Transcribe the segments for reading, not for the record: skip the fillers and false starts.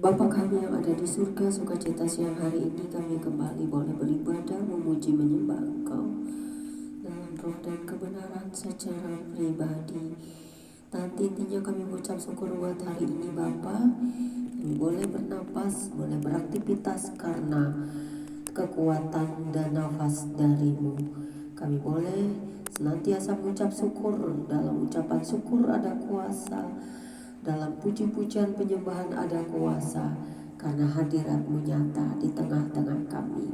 Bapa kami yang ada di surga, sukacita siang hari ini kami kembali boleh beribadah, memuji, menyembah Engkau dalam roh dan kebenaran secara pribadi. Nanti intinya kami mengucap syukur buat hari ini Bapa. Kami boleh bernapas, boleh beraktivitas karena kekuatan dan nafas darimu. Kami boleh senantiasa mengucap syukur. Dalam ucapan syukur ada kuasa, dalam puji-pujian penyembahan ada kuasa, karena hadirat-Mu nyata di tengah-tengah kami.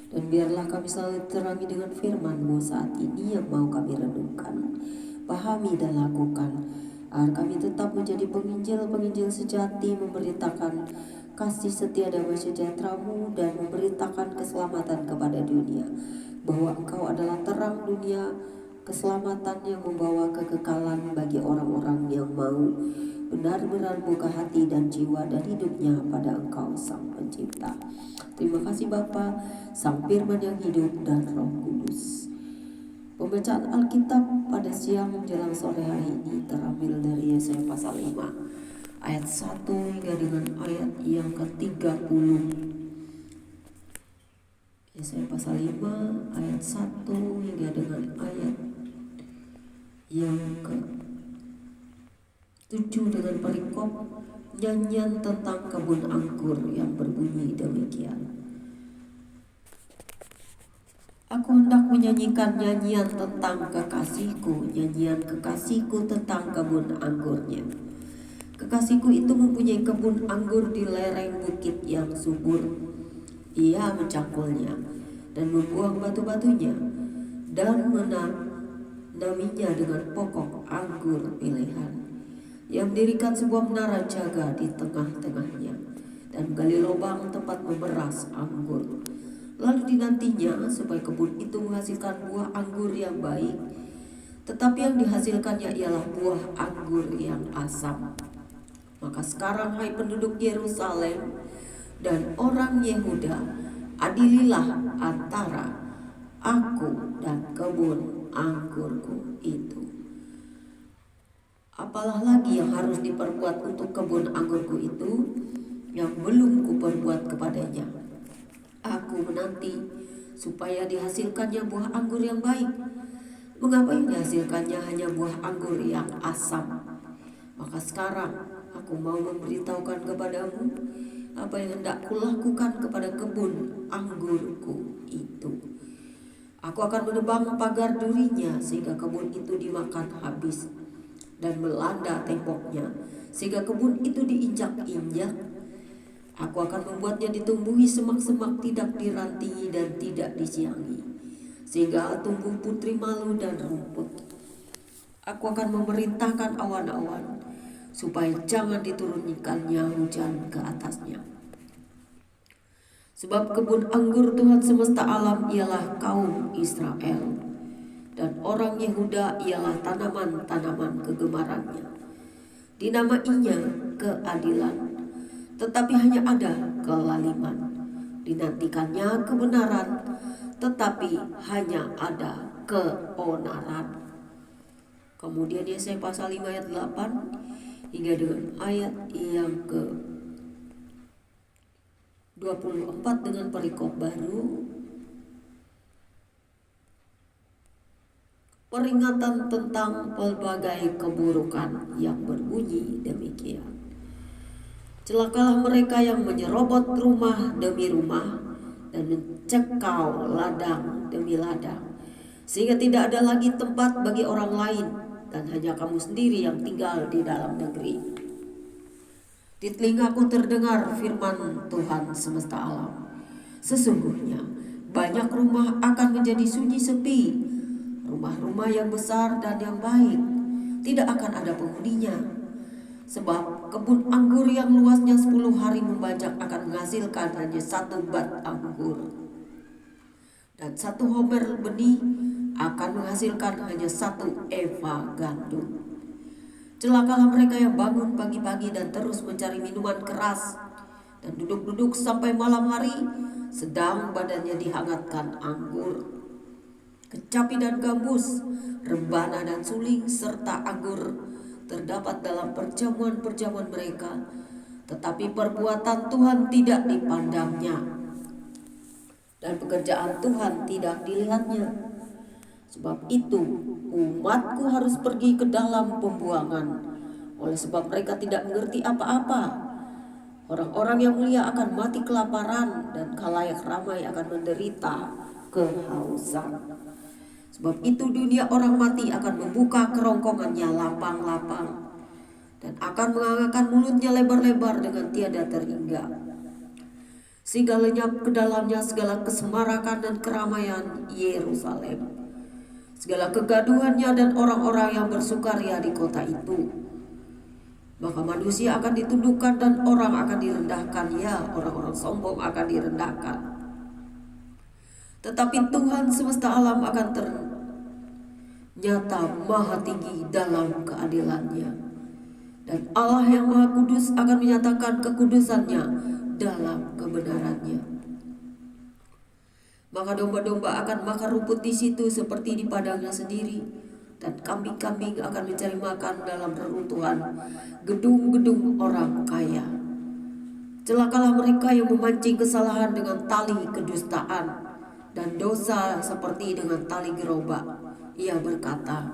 Dan biarlah kami selalu terangi dengan firman-Mu saat ini yang mau kami renungkan, pahami dan lakukan, agar kami tetap menjadi penginjil-penginjil sejati, memberitakan kasih setia damai sejahtera-Mu dan memberitakan keselamatan kepada dunia, bahwa Engkau adalah terang dunia, keselamatan yang membawa kekekalan bagi orang-orang yang mau benar-benar buka hati dan jiwa dan hidupnya pada Engkau Sang Pencipta. Terima kasih Bapa, Sang Firman yang hidup dan Roh Kudus. Pembacaan Alkitab pada siang menjelang sore hari ini terambil dari Yesaya pasal 5 ayat 1 hingga dengan ayat yang ke-30. Yesaya pasal 5 ayat 1 hingga dengan ayat yang ke-7 dengan perikop nyanyian tentang kebun anggur yang berbunyi demikian. Aku hendak menyanyikan nyanyian tentang kekasihku, nyanyian kekasihku tentang kebun anggurnya. Kekasihku itu mempunyai kebun anggur di lereng bukit yang subur. Ia mencangkulnya dan membuang batu-batunya dan menanaminya dengan pokok anggur pilihan. Ia mendirikan sebuah menara jaga di tengah-tengahnya dan menggali lubang tempat memeras anggur. Lalu dinantinya supaya kebun itu menghasilkan buah anggur yang baik, tetapi yang dihasilkannya ialah buah anggur yang asam. Maka sekarang hai penduduk Yerusalem dan orang Yehuda, adililah antara aku dan kebun anggurku itu. Apalah lagi yang harus diperbuat untuk kebun anggurku itu yang belum kuperbuat kepadanya? Aku menanti supaya dihasilkannya buah anggur yang baik. Mengapa yang dihasilkannya hanya buah anggur yang asam? Maka sekarang aku mau memberitahukan kepadamu apa yang hendak kulakukan kepada kebun anggurku itu. Aku akan menebang pagar durinya sehingga kebun itu dimakan habis, dan melanda temboknya sehingga kebun itu diinjak-injak. Aku akan membuatnya ditumbuhi semak-semak, tidak dirantingi dan tidak disiangi, sehingga tumbuh putri malu dan rumput. Aku akan memerintahkan awan-awan supaya jangan diturunkannya hujan ke atasnya. Sebab kebun anggur Tuhan semesta alam ialah kaum Israel, dan orang Yehuda ialah tanaman-tanaman kegemarannya. Dinamainya keadilan, tetapi hanya ada kelaliman. Dinantikannya kebenaran, tetapi hanya ada keonaran. Kemudian Yesaya pasal 5 ayat 8 hingga dengan ayat yang ke 24 dengan perikop baru, peringatan tentang pelbagai keburukan yang berbunyi demikian. Celakalah mereka yang menyerobot rumah demi rumah dan mencekau ladang demi ladang, sehingga tidak ada lagi tempat bagi orang lain dan hanya kamu sendiri yang tinggal di dalam negeri. Di telingaku terdengar firman Tuhan semesta alam. Sesungguhnya banyak rumah akan menjadi sunyi sepi, rumah-rumah yang besar dan yang baik tidak akan ada penghuninya. Sebab kebun anggur yang luasnya 10 hari membajak akan menghasilkan hanya 1 bat anggur, dan 1 homer benih akan menghasilkan hanya 1 eva gandum. Celakalah mereka yang bangun pagi-pagi dan terus mencari minuman keras dan duduk-duduk sampai malam hari, sedang badannya dihangatkan anggur. Kecapi dan gambus, rebana dan suling serta anggur terdapat dalam perjamuan-perjamuan mereka, tetapi perbuatan Tuhan tidak dipandangnya, dan pekerjaan Tuhan tidak dilihatnya. Sebab itu umatku harus pergi ke dalam pembuangan, oleh sebab mereka tidak mengerti apa-apa. Orang-orang yang mulia akan mati kelaparan, dan khalayak ramai akan menderita kehausan. Sebab itu dunia orang mati akan membuka kerongkongannya lapang-lapang, dan akan mengangkat mulutnya lebar-lebar dengan tiada terhingga, sehingga lenyap ke dalamnya segala kesemarakan dan keramaian Yerusalem, segala kegaduhannya dan orang-orang yang bersukaria di kota itu. Maka manusia akan ditundukkan dan orang akan direndahkan, ya orang-orang sombong akan direndahkan. Tetapi Tuhan semesta alam akan ternyata maha tinggi dalam keadilannya, dan Allah yang maha kudus akan menyatakan kekudusannya dalam kebenarannya. Maka domba-domba akan makan rumput di situ seperti di padangnya sendiri, dan kambing-kambing akan mencari makan dalam reruntuhan gedung-gedung orang kaya. Celakalah mereka yang memancing kesalahan dengan tali kedustaan, dan dosa seperti dengan tali gerobak. Ia berkata,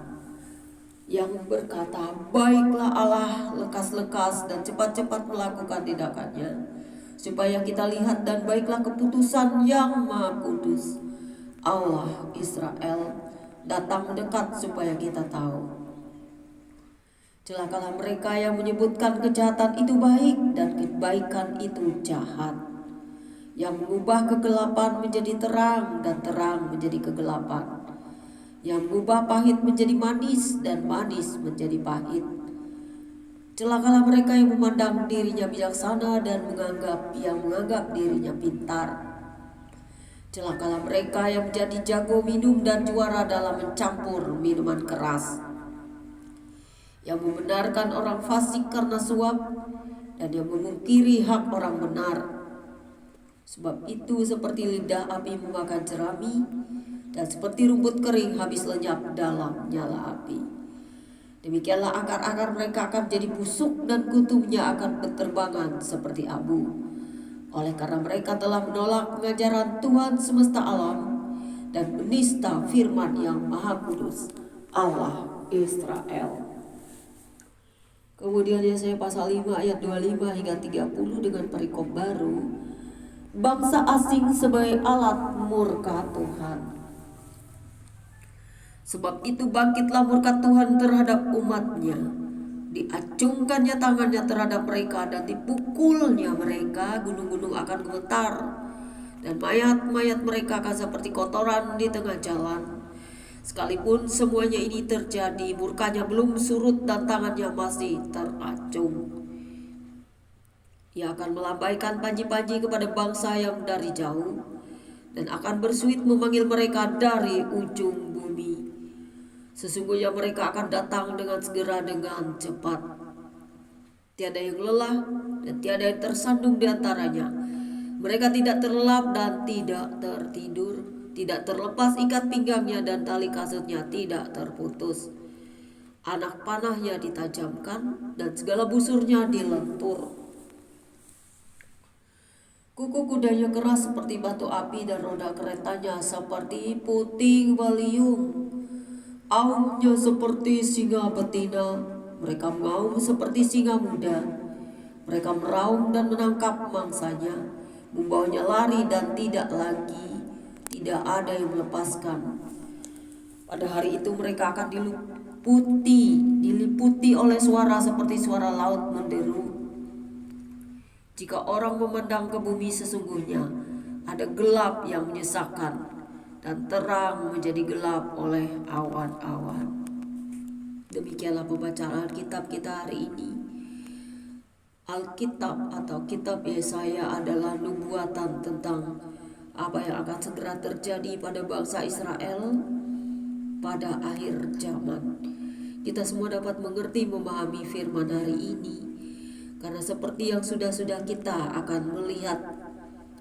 baiklah Allah lekas-lekas dan cepat-cepat melakukan tindakannya, supaya kita lihat, dan baiklah keputusan yang maha kudus Allah Israel datang mendekat supaya kita tahu. Celakalah mereka yang menyebutkan kejahatan itu baik dan kebaikan itu jahat, yang mengubah kegelapan menjadi terang dan terang menjadi kegelapan, yang mengubah pahit menjadi manis dan manis menjadi pahit. Celakalah mereka yang memandang dirinya bijaksana dan menganggap dirinya pintar. Celakalah mereka yang menjadi jago minum dan juara dalam mencampur minuman keras, yang membenarkan orang fasik karena suap, dan yang memungkiri hak orang benar. Sebab itu seperti lidah api memakan jerami, dan seperti rumput kering habis lenyap dalam nyala api. Demikianlah akar-akar mereka akan jadi busuk, dan kutunya akan berterbangan seperti abu. Oleh karena mereka telah menolak pengajaran Tuhan semesta alam, dan menista firman yang maha kudus Allah Israel. Kemudian Yesaya pasal 5 ayat 25 hingga 30 dengan perikop baru, bangsa asing sebagai alat murka Tuhan. Sebab itu bangkitlah murka Tuhan terhadap umatnya, diacungkannya tangannya terhadap mereka, dan dipukulnya mereka. Gunung-gunung akan gemetar, dan mayat-mayat mereka akan seperti kotoran di tengah jalan. Sekalipun semuanya ini terjadi, murkanya belum surut dan tangannya masih teracung. Ia akan melambaikan panji-panji kepada bangsa yang dari jauh, dan akan bersuit memanggil mereka dari ujung bumi. Sesungguhnya mereka akan datang dengan segera, dengan cepat. Tiada yang lelah dan tiada yang tersandung di antaranya. Mereka tidak terlelap dan tidak tertidur, tidak terlepas ikat pinggangnya dan tali kasutnya tidak terputus. Anak panahnya ditajamkan dan segala busurnya dilentur. Kuku kudanya keras seperti batu api, dan roda keretanya seperti puting beliung. Aumnya seperti singa betina, mereka mengaum seperti singa muda. Mereka meraung dan menangkap mangsanya, membawanya lari dan tidak ada yang melepaskan. Pada hari itu mereka akan diliputi oleh suara seperti suara laut menderu. Jika orang memandang ke bumi, sesungguhnya ada gelap yang menyesakkan, dan terang menjadi gelap oleh awan-awan. Demikianlah pembacaan Alkitab kita hari ini. Alkitab atau kitab Yesaya adalah nubuatan tentang apa yang akan segera terjadi pada bangsa Israel pada akhir zaman. Kita semua dapat mengerti, memahami firman hari ini, karena seperti yang sudah-sudah kita akan melihat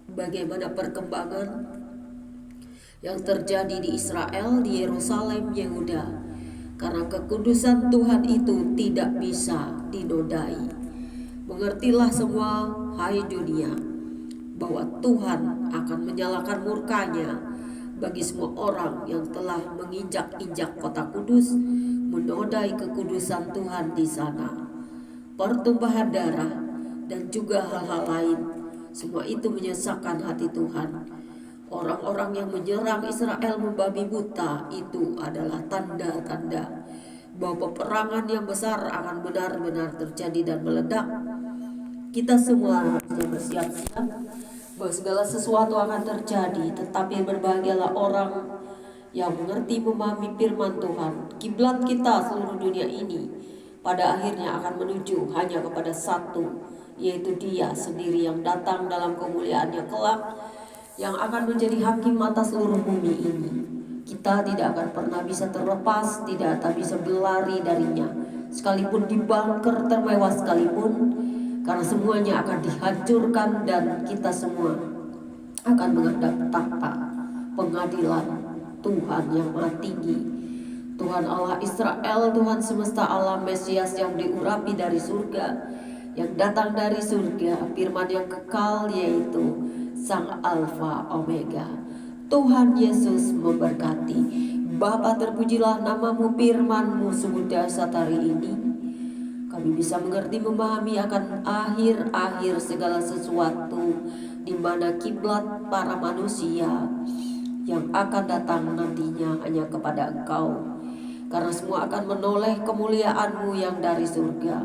bagaimana perkembangan yang terjadi di Israel, di Yerusalem, Yehuda, karena kekudusan Tuhan itu tidak bisa dinodai. Mengertilah semua, hai dunia, bahwa Tuhan akan menyalakan murkanya bagi semua orang yang telah menginjak-injak kota kudus, menodai kekudusan Tuhan di sana. Pertumpahan darah dan juga hal-hal lain, semua itu menyesakkan hati Tuhan. Orang-orang yang menyerang Israel membabi buta itu adalah tanda-tanda bahwa peperangan yang besar akan benar-benar terjadi dan meledak. Kita semua harusnya bersiap-siap bahwa segala sesuatu akan terjadi, tetapi berbahagialah orang yang mengerti memahami firman Tuhan. Kiblat kita seluruh dunia ini pada akhirnya akan menuju hanya kepada satu, yaitu Dia sendiri yang datang dalam kemuliaannya kelak, yang akan menjadi hakim atas seluruh bumi ini. Kita tidak akan pernah bisa terlepas, tidak akan bisa berlari darinya, sekalipun di bunker termewah sekalipun, karena semuanya akan dihancurkan dan kita semua akan menghadap takhta pengadilan Tuhan yang Maha Tinggi, Tuhan Allah Israel, Tuhan semesta alam, Mesias yang diurapi dari surga, yang datang dari surga, firman yang kekal, yaitu Sang Alfa Omega. Tuhan Yesus memberkati. Bapa, terpujilah namamu, firman-Mu sungguh dahsyat hari ini. Kami bisa mengerti memahami akan akhir-akhir segala sesuatu, di mana kiblat para manusia yang akan datang nantinya hanya kepada Engkau, karena semua akan menoleh kemuliaan-Mu yang dari surga.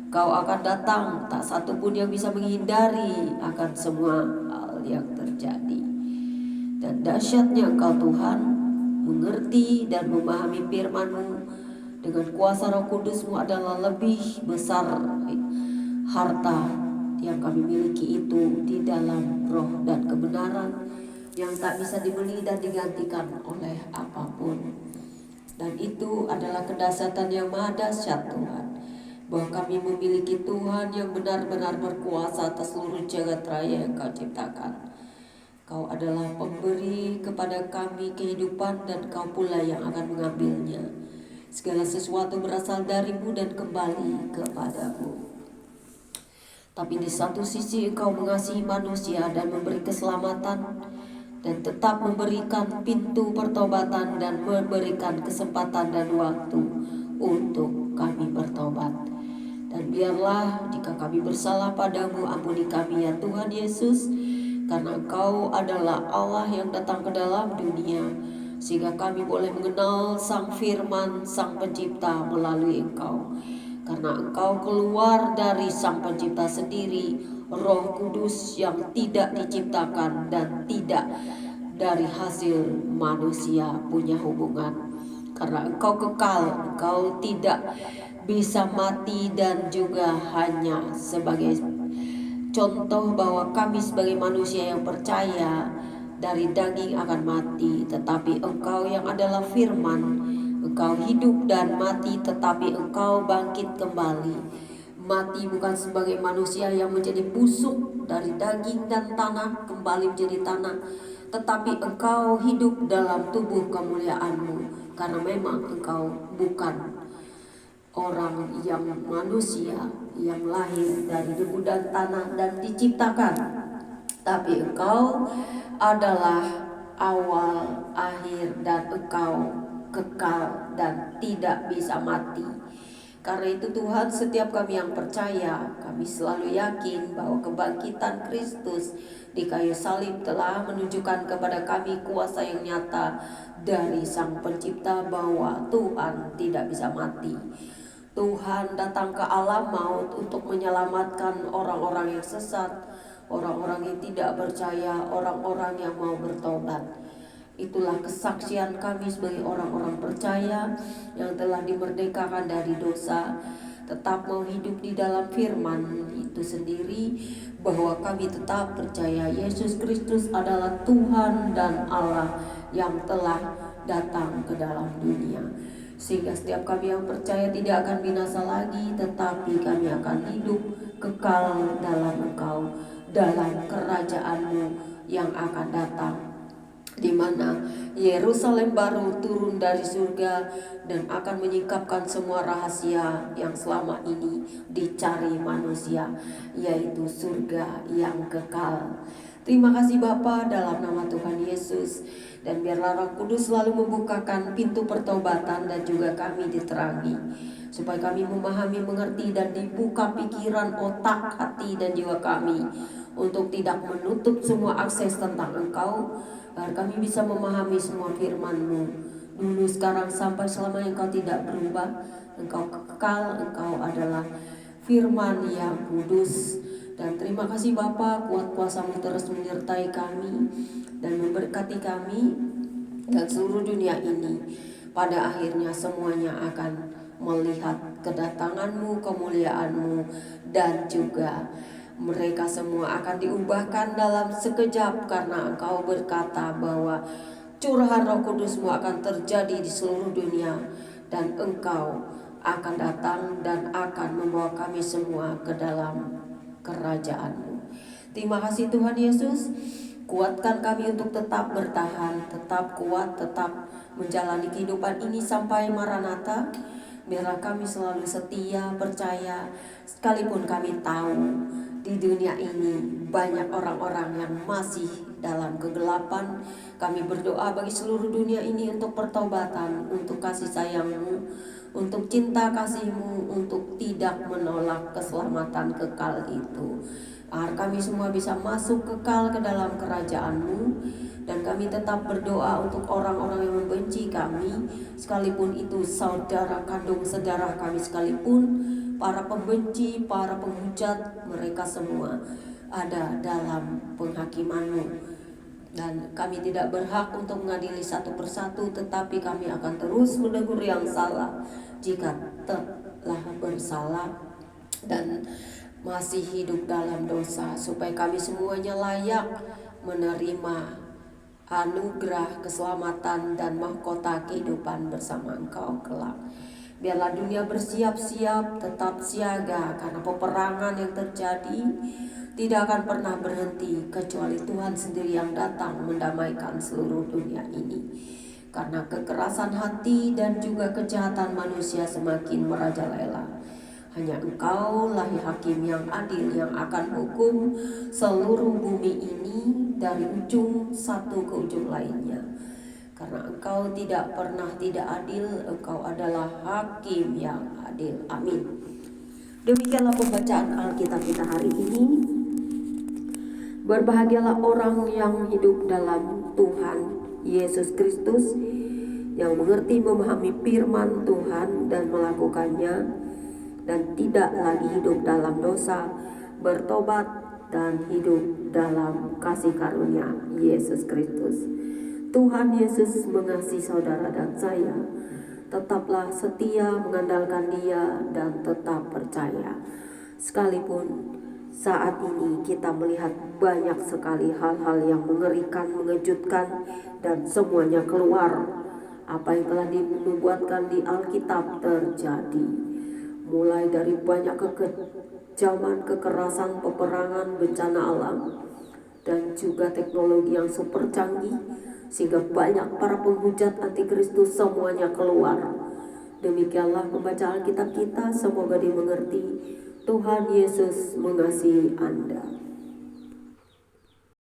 Kau akan datang, tak satu pun yang bisa menghindari akan semua hal yang terjadi. Dan dahsyatnya Engkau Tuhan, mengerti dan memahami firman-Mu dengan kuasa Roh Kudus-Mu adalah lebih besar harta yang kami miliki itu di dalam roh dan kebenaran yang tak bisa dibeli dan digantikan oleh apapun. Dan itu adalah kedahsyatan yang maha dahsyat Tuhan, bahwa kami memiliki Tuhan yang benar-benar berkuasa atas seluruh jagat raya yang Kau ciptakan. Kau adalah pemberi kepada kami kehidupan, dan Kau pula yang akan mengambilnya. Segala sesuatu berasal dari-Mu dan kembali kepada-Mu. Tapi di satu sisi Engkau mengasihi manusia dan memberi keselamatan, dan tetap memberikan pintu pertobatan dan memberikan kesempatan dan waktu untuk kami bertobat. Dan biarlah jika kami bersalah padamu, ampuni kami ya Tuhan Yesus, karena Engkau adalah Allah yang datang ke dalam dunia, sehingga kami boleh mengenal Sang Firman, Sang Pencipta melalui Engkau. Karena Engkau keluar dari Sang Pencipta sendiri, Roh Kudus yang tidak diciptakan dan tidak dari hasil manusia punya hubungan. Karena Engkau kekal, Engkau tidak bisa mati, dan juga hanya sebagai contoh bahwa kami sebagai manusia yang percaya dari daging akan mati, tetapi Engkau yang adalah firman, Engkau hidup dan mati, tetapi Engkau bangkit kembali. Mati bukan sebagai manusia yang menjadi busuk dari daging dan tanah kembali menjadi tanah, tetapi Engkau hidup dalam tubuh kemuliaan-Mu, karena memang Engkau bukan orang yang manusia yang lahir dari debu dan tanah dan diciptakan, tapi Engkau adalah awal, akhir, dan Engkau kekal dan tidak bisa mati. Karena itu Tuhan, setiap kami yang percaya, kami selalu yakin bahwa kebangkitan Kristus di kayu salib telah menunjukkan kepada kami kuasa yang nyata dari Sang Pencipta, bahwa Tuhan tidak bisa mati. Tuhan datang ke alam maut untuk menyelamatkan orang-orang yang sesat, orang-orang yang tidak percaya, orang-orang yang mau bertobat. Itulah kesaksian kami sebagai orang-orang percaya yang telah dimerdekakan dari dosa, tetap mau hidup di dalam firman itu sendiri, bahwa kami tetap percaya Yesus Kristus adalah Tuhan dan Allah yang telah datang ke dalam dunia. Sehingga setiap kami yang percaya tidak akan binasa lagi, tetapi kami akan hidup kekal dalam Engkau, dalam kerajaan-Mu yang akan datang. di mana Yerusalem baru turun dari surga dan akan menyingkapkan semua rahasia yang selama ini dicari manusia, yaitu surga yang kekal. Terima kasih Bapa, dalam nama Tuhan Yesus, dan biarlah Roh Kudus selalu membukakan pintu pertobatan dan juga kami diterangi, supaya kami memahami, mengerti, dan dibuka pikiran, otak, hati, dan jiwa kami untuk tidak menutup semua akses tentang Engkau, agar kami bisa memahami semua firman-Mu dulu, sekarang, sampai selamanya. Engkau tidak berubah, Engkau kekal, Engkau adalah firman yang kudus. Dan terima kasih Bapa, kuat kuasa-Mu terus menyertai kami dan memberkati kami dan seluruh dunia ini. Pada akhirnya semuanya akan melihat kedatangan-Mu, kemuliaan-Mu, dan juga mereka semua akan diubahkan dalam sekejap, karena Engkau berkata bahwa curahan Roh Kudus-Mu akan terjadi di seluruh dunia, dan Engkau akan datang dan akan membawa kami semua ke dalam kerajaan-Mu. Terima kasih Tuhan Yesus. Kuatkan kami untuk tetap bertahan, tetap kuat, tetap menjalani kehidupan ini sampai Maranatha. Biarlah kami selalu setia, percaya, sekalipun kami tahu di dunia ini banyak orang-orang yang masih dalam kegelapan. Kami berdoa bagi seluruh dunia ini untuk pertobatan, untuk kasih sayang-Mu, untuk cinta kasih-Mu, untuk tidak menolak keselamatan kekal itu. Agar kami semua bisa masuk kekal ke dalam kerajaan-Mu. Dan kami tetap berdoa untuk orang-orang yang membenci kami, sekalipun itu saudara kandung sedarah kami sekalipun, para pembenci, para penghujat, mereka semua ada dalam penghakiman-Mu. Dan kami tidak berhak untuk mengadili satu persatu, tetapi kami akan terus menegur yang salah jika telah bersalah dan masih hidup dalam dosa, supaya kami semuanya layak menerima anugerah keselamatan dan mahkota kehidupan bersama Engkau kelak. Biarlah dunia bersiap-siap, tetap siaga, karena peperangan yang terjadi tidak akan pernah berhenti kecuali Tuhan sendiri yang datang mendamaikan seluruh dunia ini. Karena kekerasan hati dan juga kejahatan manusia semakin merajalela, hanya Engkau lah hakim yang adil yang akan hukum seluruh bumi ini dari ujung satu ke ujung lainnya. Karena Engkau tidak pernah tidak adil, Engkau adalah hakim yang adil. Amin. Demikianlah pembacaan Alkitab kita hari ini. Berbahagialah orang yang hidup dalam Tuhan Yesus Kristus, yang mengerti memahami firman Tuhan dan melakukannya, dan tidak lagi hidup dalam dosa, bertobat dan hidup dalam kasih karunia Yesus Kristus. Tuhan Yesus mengasihi saudara dan saya. Tetaplah setia mengandalkan Dia dan tetap percaya. Sekalipun saat ini kita melihat banyak sekali hal-hal yang mengerikan, mengejutkan, dan semuanya keluar. Apa yang telah dinubuatkan di Alkitab terjadi. Mulai dari banyak kekejaman, kekerasan, peperangan, bencana alam, dan juga teknologi yang super canggih, sehingga banyak para penghujat antikristus semuanya keluar. Demikianlah pembacaan Alkitab kita, semoga dimengerti. Tuhan Yesus mengasihi Anda.